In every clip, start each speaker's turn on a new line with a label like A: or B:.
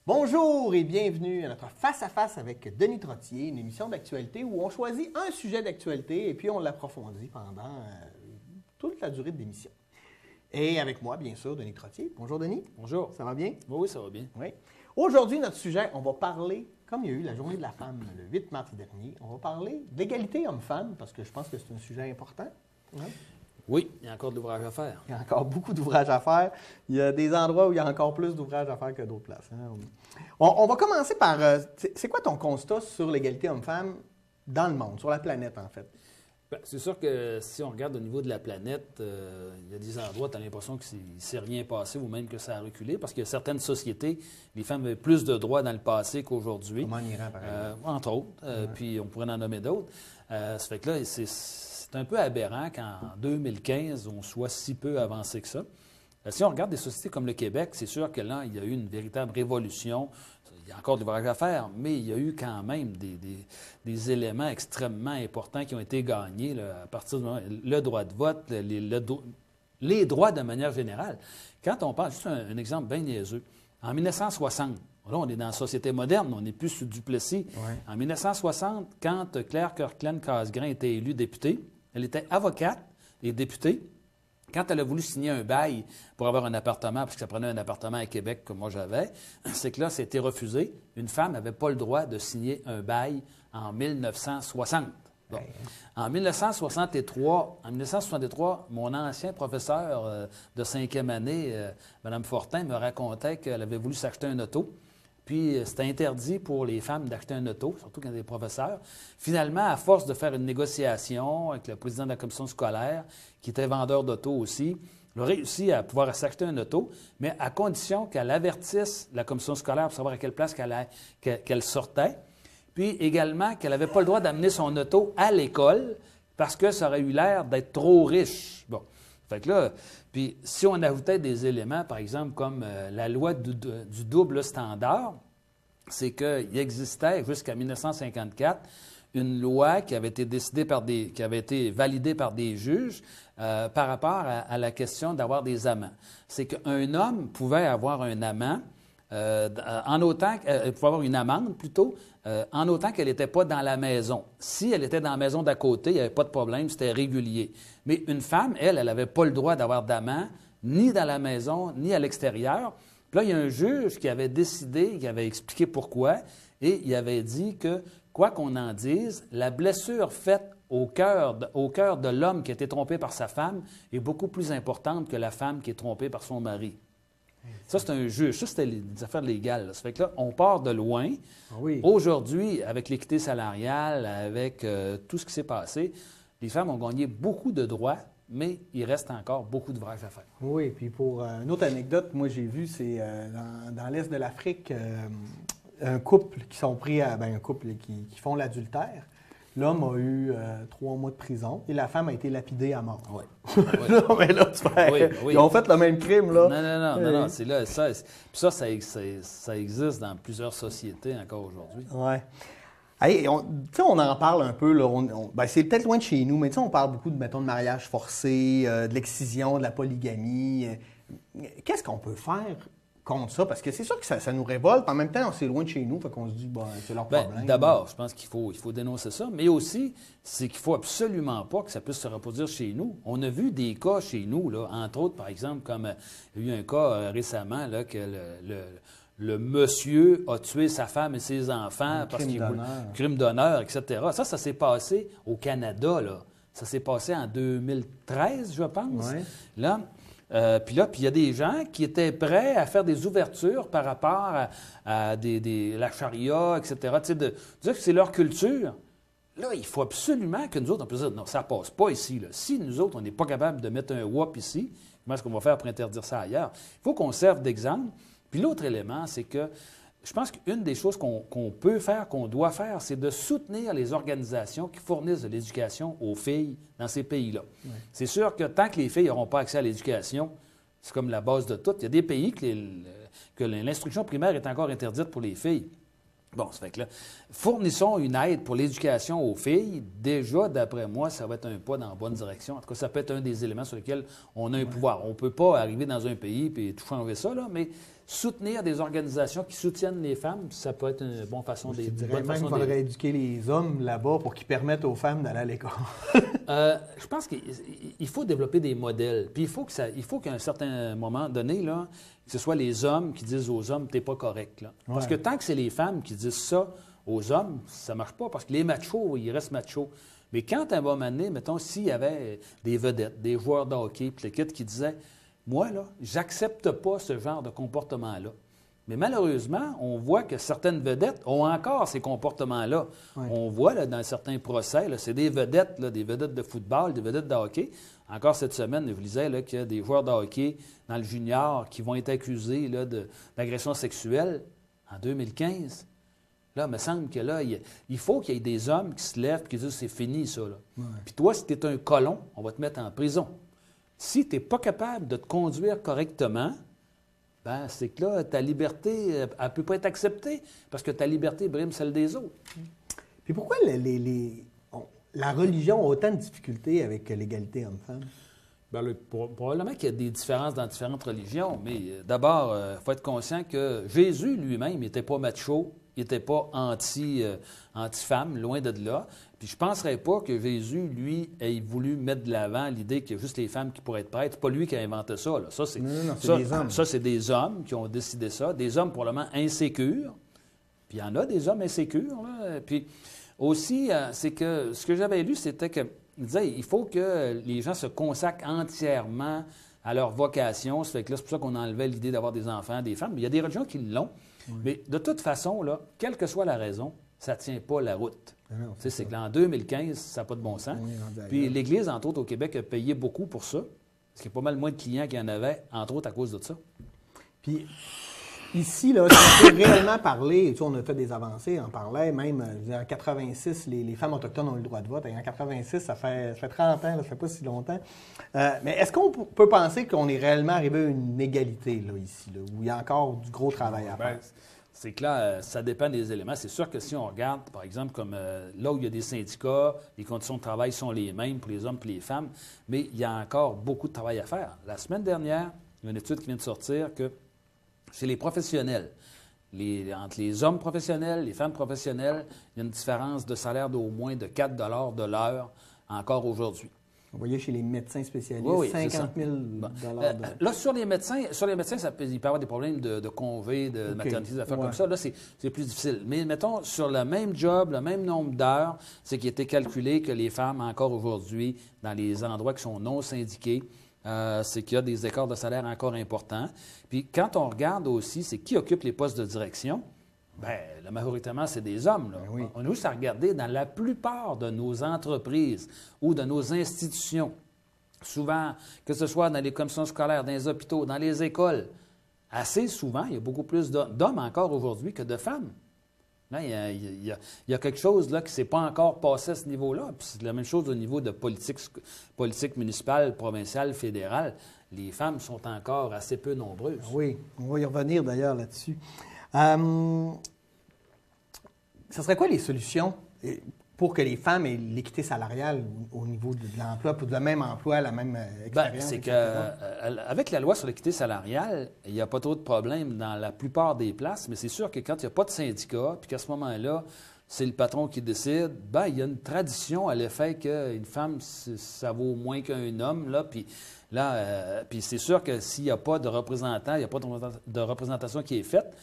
A: Bonjour et bienvenue à notre Face-à-Face avec Denis Trottier, une émission d'actualité où on choisit un sujet d'actualité et puis on l'approfondit pendant toute la durée de l'émission. Et avec moi, bien sûr, Denis Trottier. Bonjour Denis.
B: Bonjour.
A: Ça va bien?
B: Oui, ça va bien.
A: Oui. Aujourd'hui, notre sujet, on va parler, comme il y a eu la Journée de la femme le 8 mars dernier, on va parler d'égalité homme-femme parce que je pense que c'est un sujet important. Hein?
B: Oui, il y a encore de l'ouvrage à faire.
A: Il y a encore beaucoup d'ouvrages à faire. Il y a des endroits où il y a encore plus d'ouvrages à faire que d'autres places. Hein? On va commencer par... c'est quoi ton constat sur l'égalité homme-femme dans le monde, sur la planète, en fait?
B: Bien, c'est sûr que si on regarde au niveau de la planète, il y a des endroits où tu as l'impression qu'il ne s'est rien passé ou même que ça a reculé parce qu'il y a certaines sociétés, les femmes avaient plus de droits dans le passé qu'aujourd'hui.
A: Comme en Iran, par exemple.
B: Entre autres. Puis on pourrait en nommer d'autres. Ça fait que là, c'est un peu aberrant qu'en 2015, on soit si peu avancé que ça. Si on regarde des sociétés comme le Québec, c'est sûr que là, il y a eu une véritable révolution. Il y a encore de l'ouvrage à faire, mais il y a eu quand même des éléments extrêmement importants qui ont été gagnés là, à partir du moment le droit de vote, les droits de manière générale. Quand on parle, juste un exemple bien niaiseux, en 1960, là, on est dans la société moderne, on n'est plus sous Duplessis. Ouais. En 1960, quand Claire Kirkland-Casgrain était élue députée, elle était avocate et députée. Quand elle a voulu signer un bail pour avoir un appartement, parce que ça prenait un appartement à Québec comme moi j'avais, c'est que là, c'était refusé. Une femme n'avait pas le droit de signer un bail en 1960. Bon. En 1963, mon ancien professeur de 5e année, Mme Fortin, me racontait qu'elle avait voulu s'acheter un auto. Puis, c'était interdit pour les femmes d'acheter un auto, surtout quand il y a des professeurs. Finalement, à force de faire une négociation avec le président de la commission scolaire, qui était vendeur d'auto aussi, il a réussi à pouvoir s'acheter un auto, mais à condition qu'elle avertisse la commission scolaire pour savoir à quelle place qu'elle sortait. Puis également qu'elle n'avait pas le droit d'amener son auto à l'école parce que ça aurait eu l'air d'être trop riche. Bon. Fait que là, puis si on ajoutait des éléments, par exemple, comme la loi du double standard, c'est qu'il existait jusqu'à 1954 une loi qui avait été qui avait été validée par des juges par rapport à la question d'avoir des amants. C'est qu'un homme pouvait avoir un amant en autant qu'elle pouvait avoir une amende plutôt, en autant qu'elle n'était pas dans la maison. Si elle était dans la maison d'à côté, il n'y avait pas de problème, c'était régulier. Mais une femme, elle n'avait pas le droit d'avoir d'amant, ni dans la maison, ni à l'extérieur. Puis là, il y a un juge qui avait décidé, qui avait expliqué pourquoi, et il avait dit que, quoi qu'on en dise, la blessure faite au cœur de l'homme qui a été trompé par sa femme est beaucoup plus importante que la femme qui est trompée par son mari. Ça, c'est un juge. Ça, c'était des affaires légales. Là. Ça fait que là, on part de loin.
A: Ah oui.
B: Aujourd'hui, avec l'équité salariale, avec tout ce qui s'est passé, les femmes ont gagné beaucoup de droits, mais il reste encore beaucoup d'ouvrages à faire.
A: Oui, puis pour une autre anecdote, moi, j'ai vu, c'est dans l'Est de l'Afrique, un couple qui sont pris à... un couple qui font l'adultère. L'homme a eu 3 mois de prison et la femme a été lapidée à mort.
B: Oui.
A: Non, mais là, tu fais...
B: Oui.
A: Ils ont fait le même crime, là.
B: Non. C'est là, ça existe dans plusieurs sociétés encore aujourd'hui.
A: Oui. Hey, on en parle un peu, là. C'est peut-être loin de chez nous, mais on parle beaucoup de mariage forcé, de l'excision, de la polygamie. Qu'est-ce qu'on peut faire contre ça? Parce que c'est sûr que ça nous révolte. En même temps, c'est loin de chez nous, fait qu'on se dit, c'est leur problème.
B: D'abord, je pense qu'il faut dénoncer ça, mais aussi, c'est qu'il ne faut absolument pas que ça puisse se reproduire chez nous. On a vu des cas chez nous, là, entre autres, par exemple, comme il y a eu un cas récemment, là, que le monsieur a tué sa femme et ses enfants parce qu'il voulait crime d'honneur, etc. Ça s'est passé au Canada, là. Ça s'est passé en 2013, je pense.
A: Ouais.
B: Là, puis il y a des gens qui étaient prêts à faire des ouvertures par rapport à la charia, etc. Tu sais, de dire que c'est leur culture. Là, il faut absolument que nous autres, on puisse dire, non, ça passe pas ici. Là. Si nous autres, on n'est pas capable de mettre un WAP ici, comment est-ce qu'on va faire pour interdire ça ailleurs? Il faut qu'on serve d'exemple. Puis l'autre élément, c'est que je pense qu'une des choses qu'on peut faire, qu'on doit faire, c'est de soutenir les organisations qui fournissent de l'éducation aux filles dans ces pays-là. Oui. C'est sûr que tant que les filles n'auront pas accès à l'éducation, c'est comme la base de tout. Il y a des pays que l'instruction primaire est encore interdite pour les filles. Bon, ça fait que là, fournissons une aide pour l'éducation aux filles. Déjà, d'après moi, ça va être un pas dans la bonne direction. En tout cas, ça peut être un des éléments sur lesquels on a un pouvoir. On ne peut pas arriver dans un pays et tout changer ça, là, mais soutenir des organisations qui soutiennent les femmes, ça peut être une bonne façon
A: Je
B: de
A: dirais même qu'il faudrait éduquer les hommes là-bas pour qu'ils permettent aux femmes d'aller à l'école.
B: Je pense qu'il faut développer des modèles. Puis il faut qu'à un certain moment donné, là, que ce soit les hommes qui disent aux hommes, t'es pas correct. Là. Parce que tant que c'est les femmes qui disent ça aux hommes, ça marche pas. Parce que les machos, ils restent machos. Mais quand à un moment donné, mettons, s'il y avait des vedettes, des joueurs de hockey, puis les kids qui disaient, moi, là, j'accepte pas ce genre de comportement-là. Mais malheureusement, on voit que certaines vedettes ont encore ces comportements-là.
A: Ouais.
B: On voit là, dans certains procès, là, c'est des vedettes de football, des vedettes de hockey. Encore cette semaine, je vous disais qu'il y a des joueurs de hockey dans le junior qui vont être accusés là, d'agression sexuelle en 2015. Là, il me semble que là, il faut qu'il y ait des hommes qui se lèvent et qui disent c'est fini, ça. Là.
A: Ouais.
B: Puis toi, si tu es un colon, on va te mettre en prison. Si tu n'es pas capable de te conduire correctement, ben c'est que là, ta liberté, elle ne peut pas être acceptée parce que ta liberté brime celle des autres.
A: Puis pourquoi la religion a autant de difficultés avec l'égalité homme-femme?
B: Bien, probablement qu'il y a des différences dans différentes religions, mais d'abord, il faut être conscient que Jésus lui-même n'était pas macho, il n'était pas anti-femme, loin de là. Puis je ne penserais pas que Jésus, lui, ait voulu mettre de l'avant l'idée qu'il y a juste les femmes qui pourraient être prêtres. C'est pas lui qui a inventé ça. Là. Ça, c'est
A: des hommes.
B: Ça, c'est des hommes qui ont décidé ça. Des hommes probablement insécures. Puis il y en a des hommes insécures. Là. Puis aussi, c'est que ce que j'avais lu, c'était que il disait il faut que les gens se consacrent entièrement à leur vocation. Ça fait que là, c'est pour ça qu'on enlevait l'idée d'avoir des enfants, des femmes. Mais il y a des religions qui l'ont. Oui. Mais de toute façon, là, quelle que soit la raison, ça ne tient pas la route. C'est que en 2015, ça n'a pas de bon sens. Puis l'Église, entre autres, au Québec, a payé beaucoup pour ça. Parce qu'il y a pas mal moins de clients qu'il y en avait, entre autres, à cause de ça.
A: Puis ici, là, si on peut réellement parler, tu sais, on a fait des avancées, on parlait même, en 86, les femmes autochtones ont eu le droit de vote. Et en 86, ça fait 30 ans, là, ça fait pas si longtemps. Mais est-ce qu'on peut penser qu'on est réellement arrivé à une égalité, là, ici, là, où il y a encore du gros travail à faire?
B: C'est que là, ça dépend des éléments. C'est sûr que si on regarde, par exemple, comme là où il y a des syndicats, les conditions de travail sont les mêmes pour les hommes et les femmes, mais il y a encore beaucoup de travail à faire. La semaine dernière, il y a une étude qui vient de sortir que chez les professionnels, entre les hommes professionnels, les femmes professionnelles, il y a une différence de salaire d'au moins de 4 de l'heure encore aujourd'hui.
A: Vous voyez, chez les médecins spécialistes,
B: oui,
A: 50 000
B: Là, sur les médecins, il peut y avoir des problèmes de congé, de maternité, des affaires comme ça. Là, c'est plus difficile. Mais mettons, sur le même job, le même nombre d'heures, c'est qu'il était calculé que les femmes, encore aujourd'hui, dans les endroits qui sont non syndiqués, c'est qu'il y a des écarts de salaire encore importants. Puis quand on regarde aussi, c'est qui occupe les postes de direction. Bien, majoritairement, c'est des hommes. Là.
A: Oui.
B: On a juste à regarder dans la plupart de nos entreprises ou de nos institutions, souvent, que ce soit dans les commissions scolaires, dans les hôpitaux, dans les écoles, assez souvent, il y a beaucoup plus d'hommes encore aujourd'hui que de femmes. Là, il y a quelque chose là, qui ne s'est pas encore passé à ce niveau-là. Puis c'est la même chose au niveau de politique municipale, provinciale, fédérale. Les femmes sont encore assez peu nombreuses.
A: Oui, on va y revenir d'ailleurs là-dessus. Ce serait quoi les solutions pour que les femmes aient l'équité salariale au niveau de l'emploi, pour le même emploi, la même expérience?
B: C'est qu'avec la loi sur l'équité salariale, il n'y a pas trop de problèmes dans la plupart des places, mais c'est sûr que quand il n'y a pas de syndicat, puis qu'à ce moment-là, c'est le patron qui décide, il y a une tradition à l'effet qu'une femme, ça vaut moins qu'un homme, là, puis là, puis c'est sûr que s'il n'y a pas de représentant, il n'y a pas de représentation qui est faite,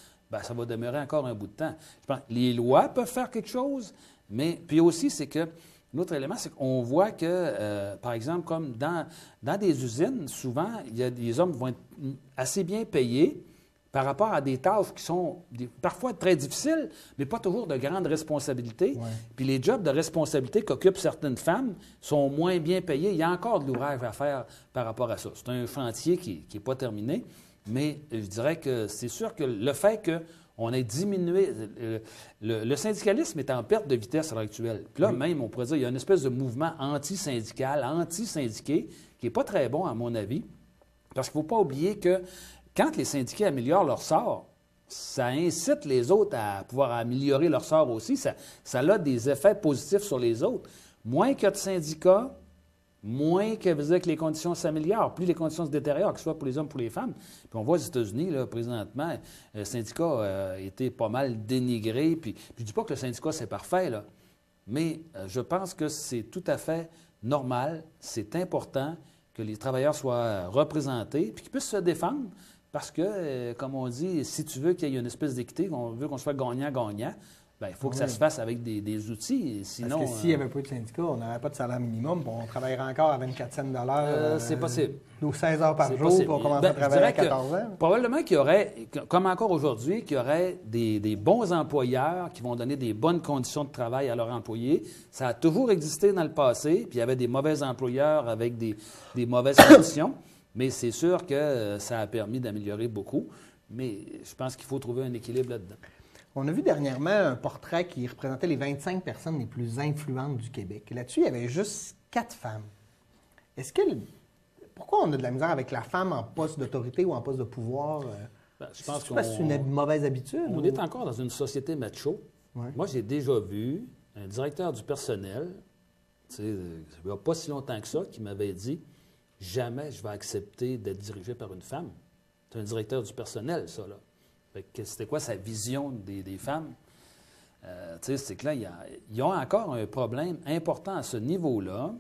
B: ça va demeurer encore un bout de temps. Je pense que les lois peuvent faire quelque chose, mais puis aussi, c'est que l'autre élément, c'est qu'on voit que, par exemple, comme dans des usines, souvent, il y a des hommes qui vont être assez bien payés par rapport à des tâches qui sont parfois très difficiles, mais pas toujours de grandes responsabilités.
A: Ouais.
B: Puis les jobs de responsabilité qu'occupent certaines femmes sont moins bien payés. Il y a encore de l'ouvrage à faire par rapport à ça. C'est un chantier qui n'est pas terminé. Mais je dirais que c'est sûr que le fait qu'on ait diminué... Le syndicalisme est en perte de vitesse à l'heure actuelle. Puis là, même, on pourrait dire, il y a une espèce de mouvement anti-syndical, anti-syndiqué, qui n'est pas très bon, à mon avis. Parce qu'il ne faut pas oublier que quand les syndiqués améliorent leur sort, ça incite les autres à pouvoir améliorer leur sort aussi. Ça a des effets positifs sur les autres. Moins qu'il y a de syndicats, moins qu'elle faisait que les conditions s'améliorent, plus les conditions se détériorent, que ce soit pour les hommes ou pour les femmes. Puis on voit aux États-Unis, là, présentement, le syndicat a été pas mal dénigré. Puis je ne dis pas que le syndicat, c'est parfait, là, mais je pense que c'est tout à fait normal, c'est important que les travailleurs soient représentés puis qu'ils puissent se défendre parce que, comme on dit, si tu veux qu'il y ait une espèce d'équité, qu'on veut qu'on soit gagnant-gagnant, bien, il faut que ça se fasse avec des outils. Sinon,
A: parce que s'il n'y avait pas eu de syndicat, on n'aurait pas de salaire minimum, puis on travaillerait encore à 24 cents de l'heure.
B: C'est possible.
A: 16 heures par jour, puis on commence à travailler à 14 ans.
B: Probablement qu'il y aurait, comme encore aujourd'hui, qu'il y aurait des bons employeurs qui vont donner des bonnes conditions de travail à leurs employés. Ça a toujours existé dans le passé, puis il y avait des mauvais employeurs avec des mauvaises conditions, mais c'est sûr que ça a permis d'améliorer beaucoup. Mais je pense qu'il faut trouver un équilibre là-dedans.
A: On a vu dernièrement un portrait qui représentait les 25 personnes les plus influentes du Québec. Là-dessus, il y avait juste 4 femmes. Pourquoi on a de la misère avec la femme en poste d'autorité ou en poste de pouvoir?
B: Je pense
A: que c'est une mauvaise habitude?
B: On est encore dans une société macho.
A: Ouais.
B: Moi, j'ai déjà vu un directeur du personnel, il n'y a pas si longtemps que ça, qui m'avait dit « Jamais je vais accepter d'être dirigé par une femme. » C'est un directeur du personnel, ça, là. C'était quoi sa vision des femmes? C'est que là, il y a encore un problème important à ce niveau-là.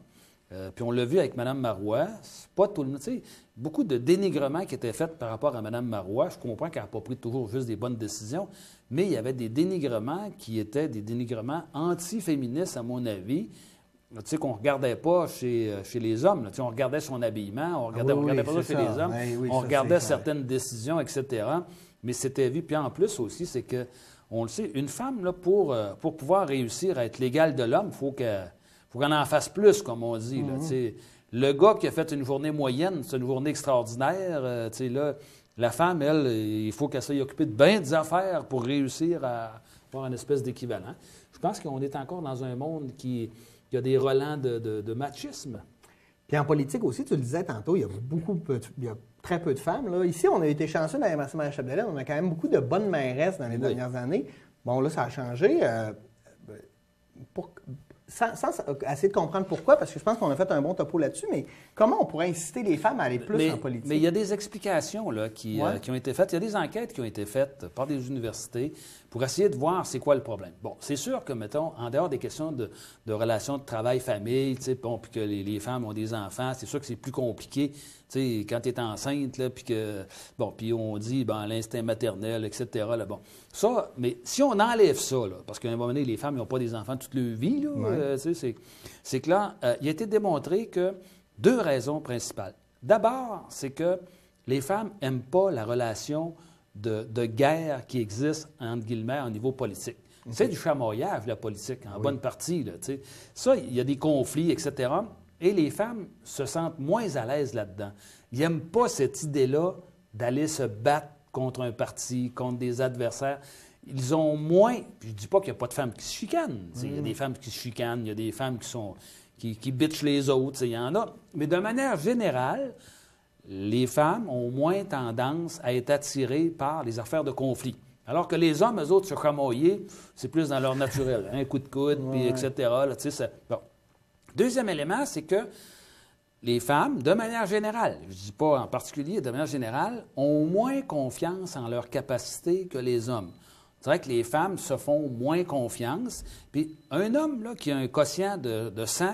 B: Puis on l'a vu avec Mme Marois. C'est pas tout le monde. Beaucoup de dénigrements qui étaient faits par rapport à Mme Marois. Je comprends qu'elle n'a pas pris toujours juste des bonnes décisions, mais il y avait des dénigrements qui étaient des dénigrements anti-féministes, à mon avis. Qu'on ne regardait pas chez les hommes. Là. On regardait son habillement, on regardait pas ça chez les hommes. On regardait certaines décisions, etc. Mais c'était vu. Puis en plus aussi, c'est que, on le sait, une femme, là, pour pouvoir réussir à être l'égale de l'homme, il faut qu'on en fasse plus, comme on dit. Là, le gars qui a fait une journée moyenne, c'est une journée extraordinaire. Là, la femme, elle, il faut qu'elle soit occupée de bien des affaires pour réussir à avoir une espèce d'équivalent. Je pense qu'on est encore dans un monde qui a des relents de machisme.
A: Puis en politique aussi, tu le disais tantôt, il y a très peu de femmes. Là. Ici, on a été chanceux dans la MRC-Chapdelaine. On a quand même beaucoup de bonnes mairesses dans les dernières années. Bon, là, ça a changé. Sans essayer de comprendre pourquoi, parce que je pense qu'on a fait un bon topo là-dessus, mais comment on pourrait inciter les femmes à aller plus en politique?
B: Mais il y a des explications là, qui ont été faites. Il y a des enquêtes qui ont été faites par des universités pour essayer de voir c'est quoi le problème. Bon, c'est sûr que, mettons, en dehors des questions de relations de travail-famille, bon, puis que les femmes ont des enfants, c'est sûr que c'est plus compliqué. Quand tu es enceinte, là, puis on dit l'instinct maternel, etc. Là, bon. Ça, mais si on enlève ça, là, parce qu'à un moment donné, les femmes n'ont pas des enfants toute leur vie, là, c'est que là, il a été démontré que 2 raisons principales. D'abord, c'est que les femmes n'aiment pas la relation de guerre qui existe, entre guillemets, au niveau politique. Okay. C'est du chamoyage, la politique, en bonne partie. Là, ça, il y a des conflits, etc. Et les femmes se sentent moins à l'aise là-dedans. Ils n'aiment pas cette idée-là d'aller se battre contre un parti, contre des adversaires. Ils ont moins... Puis je ne dis pas qu'il n'y a pas de femmes qui se chicanent. Il y a des femmes qui se chicanent, il y a des femmes qui bitchent les autres, il y en a. Mais de manière générale, les femmes ont moins tendance à être attirées par les affaires de conflit. Alors que les hommes, eux autres, se chamoyer, c'est plus dans leur naturel. Un coup de coude, puis etc. Là, bon. Deuxième élément, c'est que les femmes, de manière générale, je ne dis pas en particulier, de manière générale, ont moins confiance en leur capacité que les hommes. C'est vrai que les femmes se font moins confiance. Puis un homme là, qui a un quotient de 100,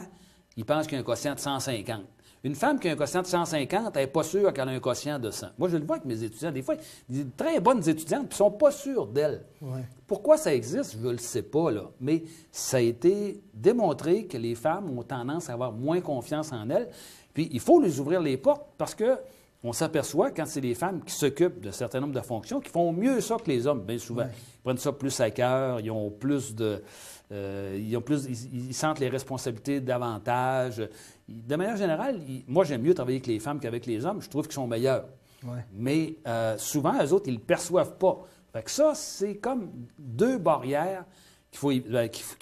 B: il pense qu'il a un quotient de 150. Une femme qui a un quotient de 150, elle n'est pas sûre qu'elle a un quotient de 100. Moi, je le vois avec mes étudiants. Des fois, des très bonnes étudiantes, puis ne sont pas sûres d'elles. Ouais. Pourquoi ça existe, je ne le sais pas, là. Mais ça a été démontré que les femmes ont tendance à avoir moins confiance en elles. Puis, il faut les ouvrir les portes parce que on s'aperçoit, quand c'est les femmes qui s'occupent d'un certain nombre de fonctions, qui font mieux ça que les hommes, bien souvent. Ouais. Ils prennent ça plus à cœur, ils ont plus de... ils sentent les responsabilités davantage. De manière générale, moi, j'aime mieux travailler avec les femmes qu'avec les hommes. Je trouve qu'ils sont meilleurs. Ouais. Mais souvent, eux autres, ils ne le perçoivent pas. Fait que ça, c'est comme 2 barrières qu'il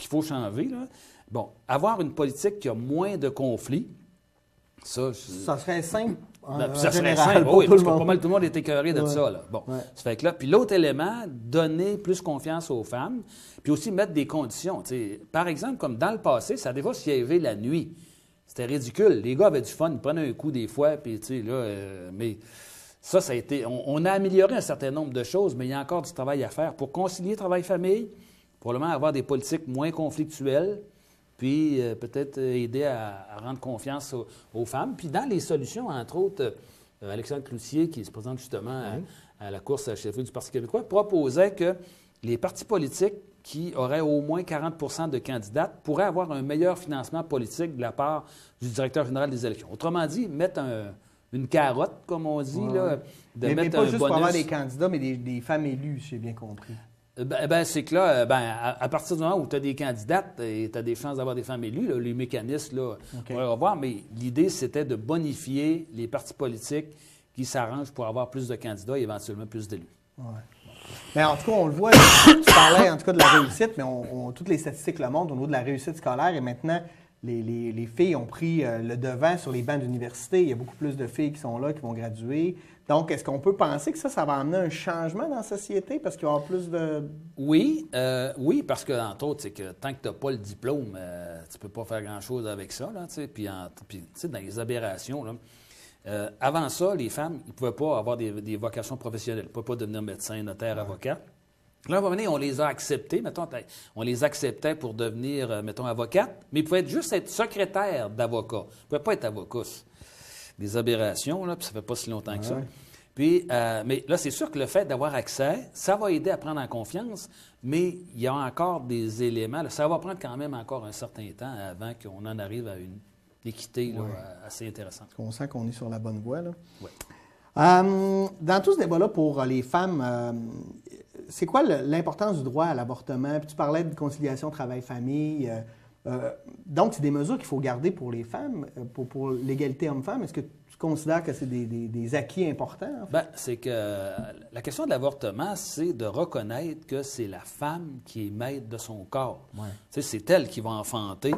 B: faut changer. Là. Bon, avoir une politique qui a moins de conflits, ça
A: serait simple.
B: Ça serait simple, oui, parce que pas mal tout le monde est écœuré de ça. Là. Bon, ça fait que là, puis l'autre élément, donner plus confiance aux femmes, puis aussi mettre des conditions. T'sais. Par exemple, comme dans le passé, ça a déjà siégé la nuit. C'était ridicule. Les gars avaient du fun, ils prenaient un coup des fois, puis tu sais, là, mais ça a été... On a amélioré un certain nombre de choses, mais il y a encore du travail à faire pour concilier travail-famille, probablement avoir des politiques moins conflictuelles, puis peut-être aider à rendre confiance aux femmes. Puis dans les solutions, entre autres, Alexandre Cloutier, qui se présente justement à la course à la chefferie du Parti québécois, proposait que les partis politiques qui auraient au moins 40 de candidates pourraient avoir un meilleur financement politique de la part du directeur général des élections. Autrement dit, mettre une carotte, comme on dit, là, de
A: mais
B: mettre
A: pas
B: un
A: juste
B: bonus.
A: pour avoir des candidats, mais des femmes élues, si j'ai bien compris.
B: C'est que là, à partir du moment où tu as des candidates et tu as des chances d'avoir des femmes élues, là, les mécanismes, là, on va revoir, mais l'idée, c'était de bonifier les partis politiques qui s'arrangent pour avoir plus de candidats et éventuellement plus d'élus.
A: Ouais. Mais en tout cas, on le voit, tu parlais en tout cas de la réussite, mais toutes les statistiques le montrent au niveau de la réussite scolaire et maintenant, les filles ont pris le devant sur les bancs d'université. Il y a beaucoup plus de filles qui sont là, qui vont graduer. Donc, est-ce qu'on peut penser que ça va amener un changement dans la société parce qu'il va y avoir plus de...
B: Oui, parce que, entre autres, c'est que tant que tu n'as pas le diplôme, tu ne peux pas faire grand-chose avec ça. Là, puis, dans les aberrations, là, avant ça, les femmes, ils ne pouvaient pas avoir des vocations professionnelles. Ils ne pouvaient pas devenir médecin, notaire, avocat. Là, à un moment donné, on les a acceptés. Mettons, on les acceptait pour devenir, mettons, avocates, mais ils pouvaient juste être secrétaires d'avocats. Ils ne pouvaient pas être avocats. Des aberrations, là, puis ça fait pas si longtemps que ça. Puis, mais là, c'est sûr que le fait d'avoir accès, ça va aider à prendre en confiance, mais il y a encore des éléments. Là, ça va prendre quand même encore un certain temps avant qu'on en arrive à une équité là, assez intéressante.
A: On sent qu'on est sur la bonne voie, là.
B: Oui.
A: Dans tout ce débat-là pour les femmes, c'est quoi l'importance du droit à l'avortement? Puis tu parlais de conciliation travail-famille. Donc, c'est des mesures qu'il faut garder pour les femmes, pour l'égalité homme-femme. Est-ce que tu considères que c'est des acquis importants? En fait?
B: Bien, c'est que la question de l'avortement, c'est de reconnaître que c'est la femme qui est maître de son corps.
A: Ouais.
B: C'est elle qui va enfanter.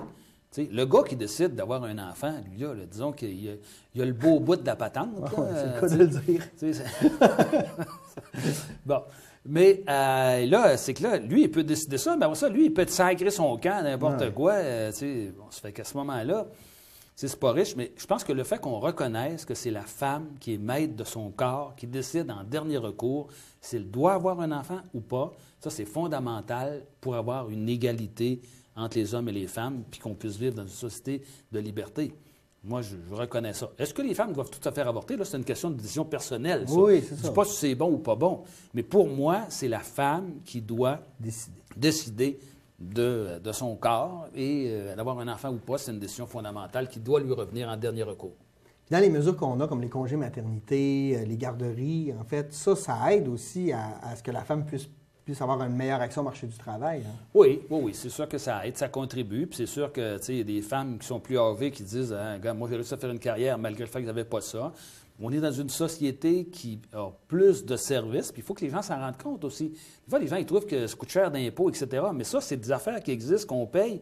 B: T'sais, le gars qui décide d'avoir un enfant, lui, là, disons qu'il a le beau bout de la patente.
A: C'est le cas de le dire.
B: Bon. Mais là, c'est que là, lui, il peut décider ça, mais après ça, lui, il peut te sacrer son camp, n'importe quoi. Ça fait qu'à ce moment-là, c'est pas riche, mais je pense que le fait qu'on reconnaisse que c'est la femme qui est maître de son corps, qui décide en dernier recours s'il doit avoir un enfant ou pas, ça, c'est fondamental pour avoir une égalité entre les hommes et les femmes, puis qu'on puisse vivre dans une société de liberté. Moi, je reconnais ça. Est-ce que les femmes doivent tout à faire avorter? Là, c'est une question de décision personnelle. Ça.
A: Oui, c'est ça.
B: Je ne dis pas si c'est bon ou pas bon. Mais pour moi, c'est la femme qui doit décider de son corps et d'avoir un enfant ou pas, c'est une décision fondamentale qui doit lui revenir en dernier recours.
A: Dans les mesures qu'on a, comme les congés maternité, les garderies, en fait, ça aide aussi à ce que la femme puisse avoir une meilleure action au marché du travail. Hein?
B: Oui, c'est sûr que ça aide, ça contribue. Puis c'est sûr que, il y a des femmes qui sont plus âgées qui disent « moi, j'ai réussi à faire une carrière malgré le fait qu'ils n'avaient pas ça. » On est dans une société qui a plus de services, puis il faut que les gens s'en rendent compte aussi. Des fois, les gens, ils trouvent que ça coûte cher d'impôts, etc. Mais ça, c'est des affaires qui existent, qu'on paye,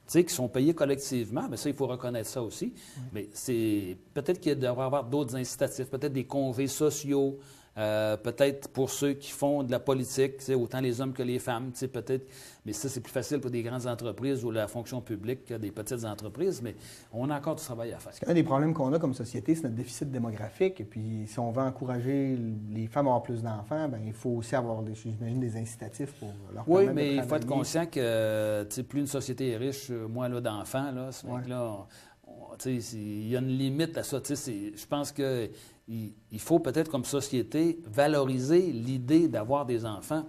B: qui sont payées collectivement. Mais ça, il faut reconnaître ça aussi. Oui. Mais c'est peut-être qu'il devrait y avoir d'autres incitatifs, peut-être des congés sociaux, peut-être pour ceux qui font de la politique, autant les hommes que les femmes, peut-être. Mais ça, c'est plus facile pour des grandes entreprises ou la fonction publique que des petites entreprises, mais on a encore du travail à faire.
A: Un des problèmes qu'on a comme société, c'est notre déficit démographique. Et puis, si on veut encourager les femmes à avoir plus d'enfants, bien, il faut aussi avoir, j'imagine, des incitatifs pour leur permettre de travailler.
B: Oui, mais il faut être conscient que plus une société est riche, moins elle a d'enfants. Là, il y a une limite à ça. Je pense que il faut peut-être, comme société, valoriser l'idée d'avoir des enfants.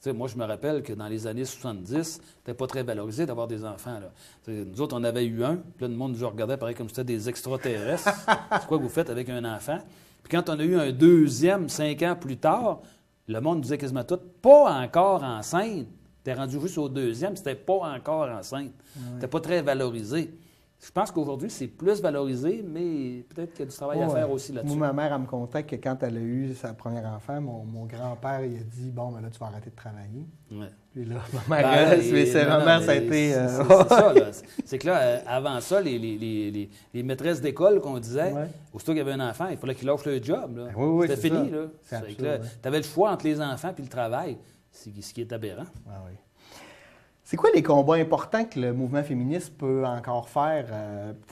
B: Moi, je me rappelle que dans les années 70, c'était pas très valorisé d'avoir des enfants. Là. Nous autres, on avait eu un, puis là, le monde nous regardait pareil comme si c'était des extraterrestres. C'est quoi que vous faites avec un enfant? Puis quand on a eu un deuxième, 5 ans plus tard, le monde nous disait quasiment tout, pas encore enceinte. T'es rendu juste au deuxième, c'était pas encore enceinte. C'était pas très valorisé. Je pense qu'aujourd'hui, c'est plus valorisé, mais peut-être qu'il y a du travail à faire aussi là-dessus.
A: Moi, ma mère, elle me contait que quand elle a eu sa première enfant, mon grand-père, il a dit « Bon, ben là, tu vas arrêter de travailler.
B: Ouais. »
A: Puis là, ma mère, ça a été...
B: C'est ça, là. C'est que là, avant ça, les maîtresses d'école qu'on disait, aussitôt qu'il y avait un enfant, il fallait qu'il lâche le job. Là. C'était fini, là. Tu avais le choix entre les enfants et le travail, ce qui est aberrant.
A: Ah oui. C'est quoi les combats importants que le mouvement féministe peut encore faire?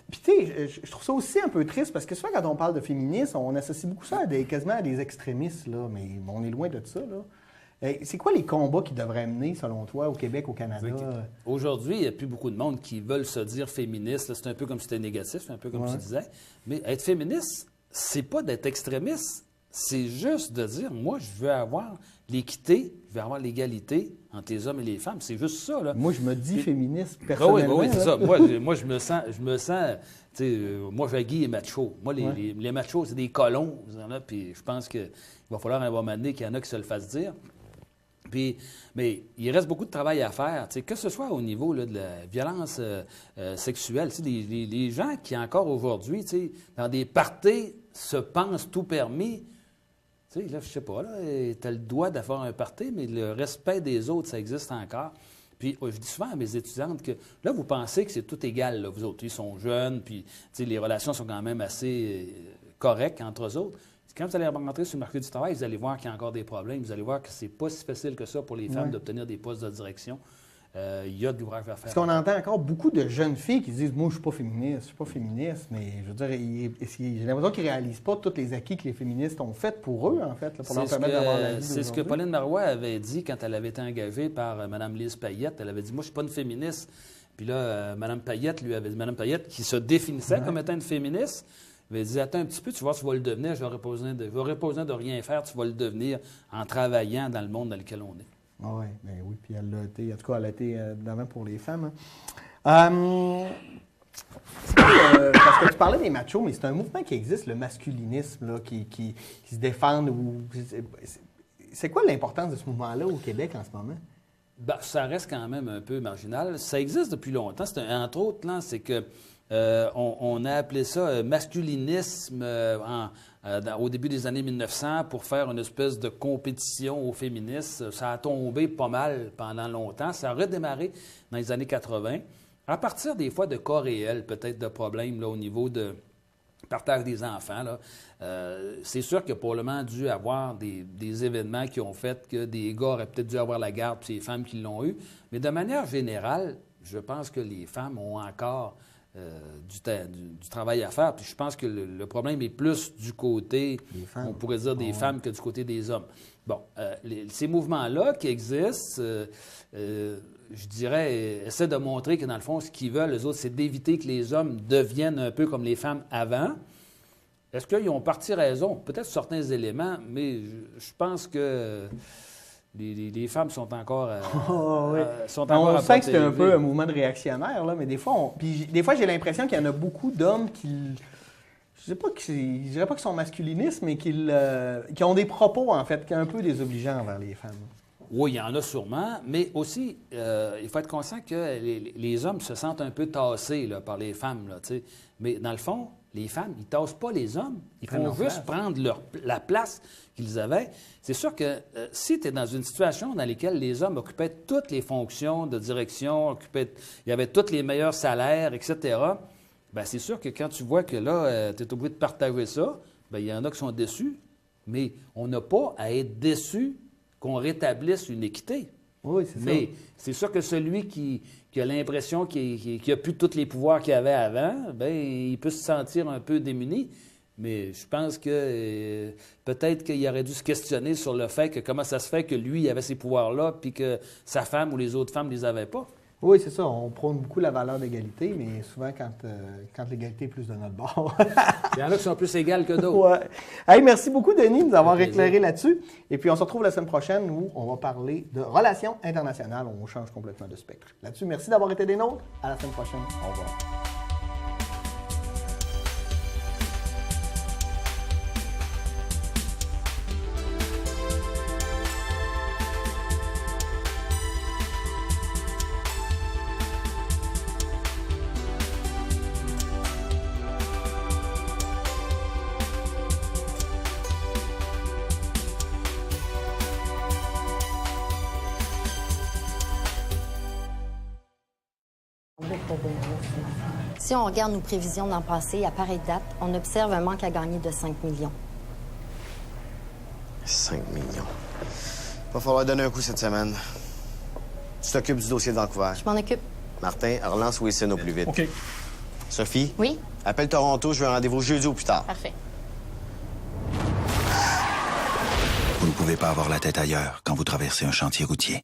A: Puis tu sais, je trouve ça aussi un peu triste parce que souvent quand on parle de féminisme, on associe beaucoup ça quasiment à des extrémistes, là, mais on est loin de ça, là. C'est quoi les combats qui devraient mener, selon toi, au Québec, au Canada?
B: Aujourd'hui, il n'y a plus beaucoup de monde qui veulent se dire féministe. Là, c'est un peu comme si c'était négatif, un peu comme tu disais. Mais être féministe, c'est pas d'être extrémiste. C'est juste de dire, moi, je veux avoir l'équité, je veux avoir l'égalité entre les hommes et les femmes. C'est juste ça, là.
A: Moi, je me dis féministe, personnellement.
B: Oui, c'est ça. Moi, je me sens, tu sais, moi, je suis macho. Moi, les machos, c'est des colons. Puis je pense qu'il va falloir un moment donné qu'il y en a qui se le fassent dire. Puis, mais il reste beaucoup de travail à faire, que ce soit au niveau là, de la violence sexuelle. Les gens qui, encore aujourd'hui, dans des parties, se pensent tout permis. Là, je sais pas, tu as le droit d'avoir un party, mais le respect des autres, ça existe encore. Puis, je dis souvent à mes étudiantes que, là, vous pensez que c'est tout égal, là, vous autres. Ils sont jeunes, puis, les relations sont quand même assez correctes entre eux autres. Quand vous allez rentrer sur le marché du travail, vous allez voir qu'il y a encore des problèmes. Vous allez voir que c'est pas si facile que ça pour les femmes d'obtenir des postes de direction. Il y a de l'ouvrage à faire.
A: Parce qu'on entend encore beaucoup de jeunes filles qui disent « Moi, je suis pas féministe, mais je veux dire, j'ai l'impression qu'ils ne réalisent pas tous les acquis que les féministes ont fait pour eux, en fait, là, pour leur permettre d'avoir la vie.
B: C'est ce que Pauline Marois avait dit quand elle avait été engagée par Mme Lise Payette. Elle avait dit « Moi, je ne suis pas une féministe. » Puis là, Mme Payette lui avait dit, Mme Payette, qui se définissait comme étant une féministe, avait dit « Attends un petit peu, tu vois, tu vas le devenir, j'aurais pas besoin de rien faire, tu vas le devenir en travaillant dans le monde dans lequel on est. »
A: Ah oui, bien oui, puis elle l'a été, en tout cas, elle a été d'avant pour les femmes. Hein. Parce que tu parlais des machos, mais c'est un mouvement qui existe, le masculinisme, là, qui se défendent. C'est quoi l'importance de ce mouvement-là au Québec en ce moment?
B: Bien, ça reste quand même un peu marginal. Ça existe depuis longtemps. Entre autres, là, c'est que on a appelé ça masculinisme au début des années 1900 pour faire une espèce de compétition aux féministes. Ça a tombé pas mal pendant longtemps. Ça a redémarré dans les années 80. À partir des fois de cas réels, peut-être de problèmes là, au niveau de partage des enfants, là, c'est sûr qu'il y a probablement dû avoir des événements qui ont fait que des gars auraient peut-être dû avoir la garde, puis c'est les femmes qui l'ont eu. Mais de manière générale, je pense que les femmes ont encore du travail à faire. Puis je pense que le problème est plus du côté, on pourrait dire, des femmes que du côté des hommes. Bon, ces mouvements-là qui existent, je dirais, essaient de montrer que, dans le fond, ce qu'ils veulent, les autres, c'est d'éviter que les hommes deviennent un peu comme les femmes avant. Est-ce qu'ils ont parti raison? Peut-être sur certains éléments, mais je pense que les femmes sont encore
A: on sait que c'est un peu un mouvement de réactionnaire, là, mais des fois, j'ai l'impression qu'il y en a beaucoup d'hommes qui... Je dirais pas qu'ils sont masculinistes, mais qui ont des propos, en fait, qui sont un peu désobligeants envers les femmes.
B: Oui, il y en a sûrement, mais aussi, il faut être conscient que les hommes se sentent un peu tassés là, par les femmes. Là, mais dans le fond, les femmes, ils ne tassent pas les hommes. Ils font juste prendre la place qu'ils avaient. C'est sûr que si tu es dans une situation dans laquelle les hommes occupaient toutes les fonctions de direction, il y avait tous les meilleurs salaires, etc., bien, c'est sûr que quand tu vois que là, tu es obligé de partager ça, bien, il y en a qui sont déçus, mais on n'a pas à être déçus qu'on rétablisse une équité.
A: Oui, c'est ça.
B: Mais c'est sûr que celui qui a l'impression qu'il n'a plus tous les pouvoirs qu'il avait avant, bien, il peut se sentir un peu démuni. Mais je pense que peut-être qu'il aurait dû se questionner sur le fait que comment ça se fait que lui avait ces pouvoirs-là puis que sa femme ou les autres femmes ne les avaient pas.
A: Oui, c'est ça. On prône beaucoup la valeur d'égalité, mais souvent quand l'égalité est plus de notre bord.
B: Il y en a qui sont plus égales que d'autres.
A: Ouais. Hey, merci beaucoup, Denis, de nous avoir éclairé là-dessus. Et puis, on se retrouve la semaine prochaine où on va parler de relations internationales. On change complètement de spectre. Là-dessus, merci d'avoir été des nôtres. À la semaine prochaine. Au revoir.
C: Si on regarde nos prévisions d'an passé, à pareille date, on observe un manque à gagner de 5 millions.
D: 5 millions. Va falloir donner un coup cette semaine. Tu t'occupes du dossier de Vancouver.
C: Je m'en occupe.
D: Martin, relance Wilson au plus vite.
E: OK.
D: Sophie?
C: Oui?
D: Appelle Toronto, je veux un rendez-vous jeudi ou plus tard.
C: Parfait.
F: Vous ne pouvez pas avoir la tête ailleurs quand vous traversez un chantier routier.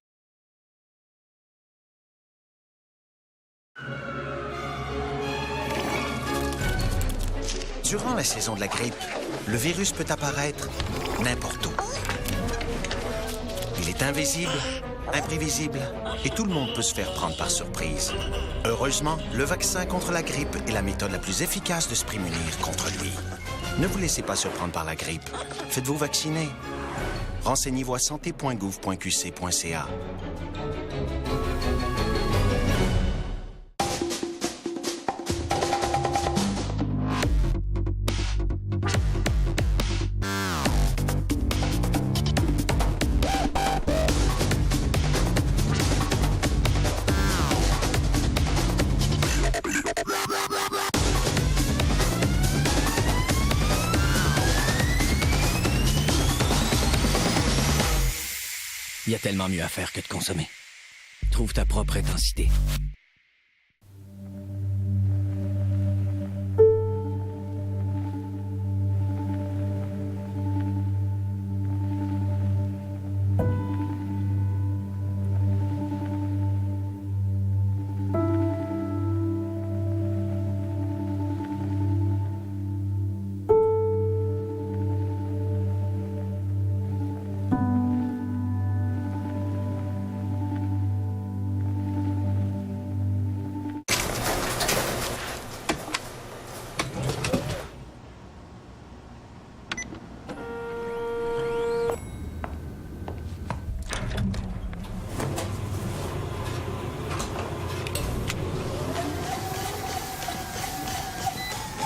F: Durant la saison de la grippe, le virus peut apparaître n'importe où. Il est invisible, imprévisible, et tout le monde peut se faire prendre par surprise. Heureusement, le vaccin contre la grippe est la méthode la plus efficace de se prémunir contre lui. Ne vous laissez pas surprendre par la grippe. Faites-vous vacciner. Renseignez-vous à santé.gouv.qc.ca.
G: Il y a tellement mieux à faire que de consommer. Trouve ta propre intensité.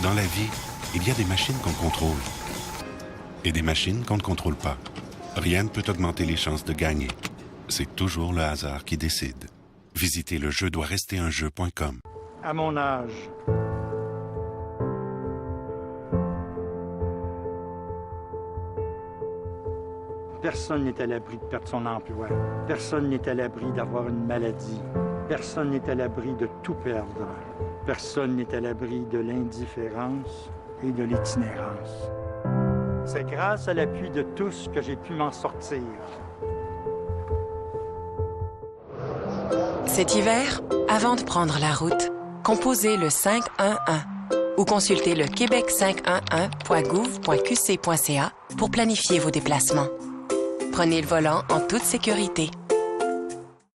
H: Dans la vie, il y a des machines qu'on contrôle et des machines qu'on ne contrôle pas. Rien ne peut augmenter les chances de gagner. C'est toujours le hasard qui décide. Visitez le jeu-doit-rester-un-jeu.com.
E: À mon âge, personne n'est à l'abri de perdre son emploi. Personne n'est à l'abri d'avoir une maladie. Personne n'est à l'abri de tout perdre. Personne n'est à l'abri de l'indifférence et de l'itinérance. C'est grâce à l'appui de tous que j'ai pu m'en sortir.
I: Cet hiver, avant de prendre la route, composez le 511 ou consultez le québec511.gouv.qc.ca pour planifier vos déplacements. Prenez le volant en toute sécurité.